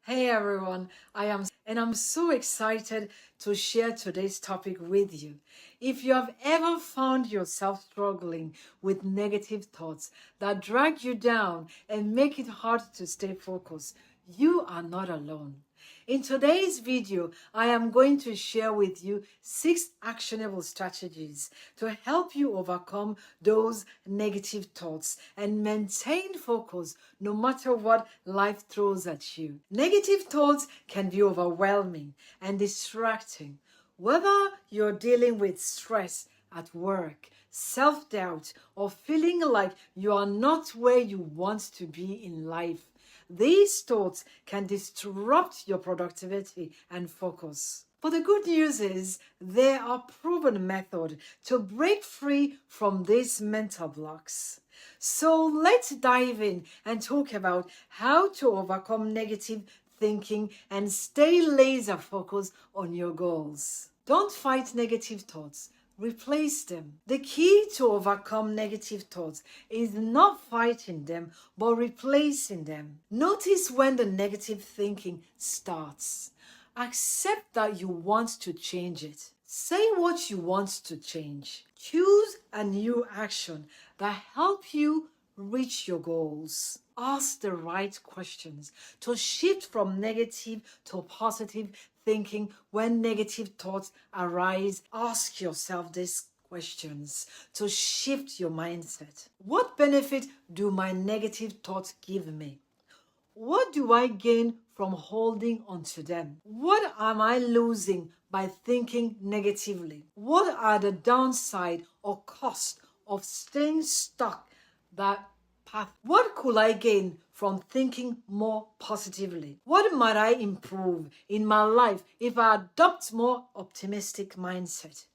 Hey everyone, I'm so excited to share today's topic with you. If you have ever found yourself struggling with negative thoughts that drag you down and make it hard to stay focused, you are not alone. In today's video, I am going to share with you 6 actionable strategies to help you overcome those negative thoughts and maintain focus no matter what life throws at you. Negative thoughts can be overwhelming and distracting. Whether you're dealing with stress at work, self-doubt, or feeling like you are not where you want to be in life, these thoughts can disrupt your productivity and focus. But the good news is there are proven methods to break free from these mental blocks. So let's dive in and talk about how to overcome negative thinking and stay laser focused on your goals. Don't fight negative thoughts. Replace them. The key to overcome negative thoughts is not fighting them, but replacing them. Notice when the negative thinking starts. Accept that you want to change it. Say what you want to change. Choose a new action that helps you reach your goals. Ask the right questions to shift from negative to positive thinking. When negative thoughts arise, ask yourself these questions to shift your mindset. What benefit do my negative thoughts give me? What do I gain from holding on to them? What am I losing by thinking negatively? What are the downside or cost of staying stuck that path? What could I gain from thinking more positively? What might I improve in my life if I adopt more optimistic mindset?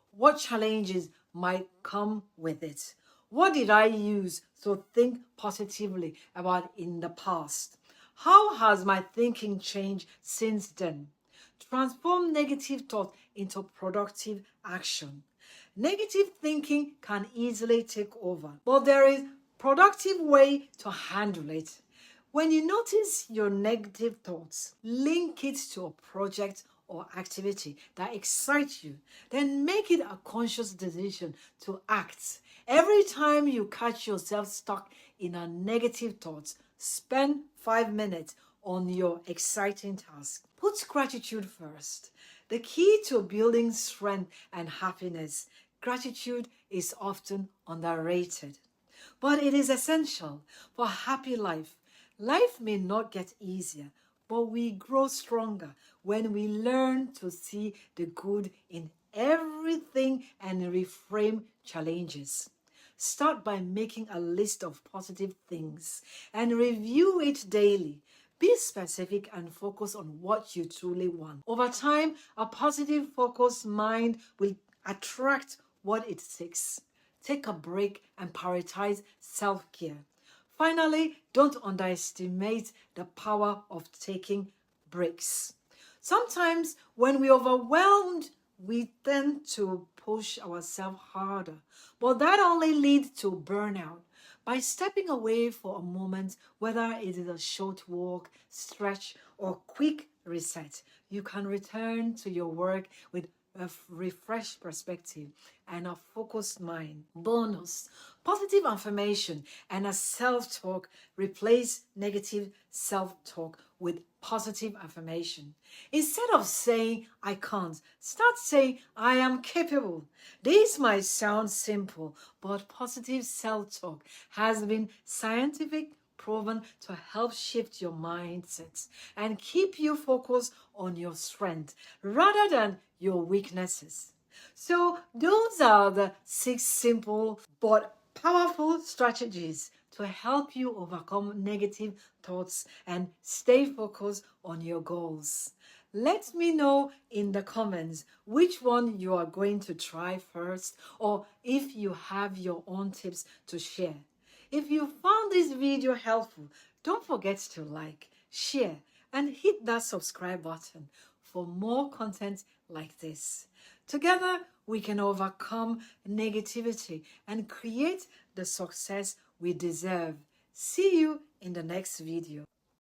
What challenges might come with it? What did I use to think positively about in the past? How has my thinking changed since then? Transform negative thought into productive action. Negative thinking can easily take over, but there is productive way to handle it. When you notice your negative thoughts, link it to a project or activity that excites you. Then make it a conscious decision to act. Every time you catch yourself stuck in a negative thought, spend 5 minutes on your exciting task. Put gratitude first. The key to building strength and happiness. Gratitude is often underrated, but it is essential for a happy life. Life may not get easier, but we grow stronger when we learn to see the good in everything and reframe challenges. Start by making a list of positive things and review it daily. Be specific and focus on what you truly want. Over time, a positive, focused mind will attract what it seeks. Take a break and prioritize self-care. Finally, don't underestimate the power of taking breaks. Sometimes when we're overwhelmed, we tend to push ourselves harder, but that only leads to burnout. By stepping away for a moment, whether it is a short walk, stretch, or quick reset, you can return to your work with a refreshed perspective and a focused mind. Bonus: positive affirmation and a self-talk. Replace negative self-talk with positive affirmation. Instead of saying I can't, start saying I am capable. This might sound simple, but positive self-talk has been scientific proven to help shift your mindsets and keep you focused on your strength rather than your weaknesses. So those are the 6 simple but powerful strategies to help you overcome negative thoughts and stay focused on your goals. Let me know in the comments which one you are going to try first, or if you have your own tips to share. If you found this video helpful, don't forget to like, share, and hit that subscribe button for more content like this. Together, we can overcome negativity and create the success we deserve. See you in the next video.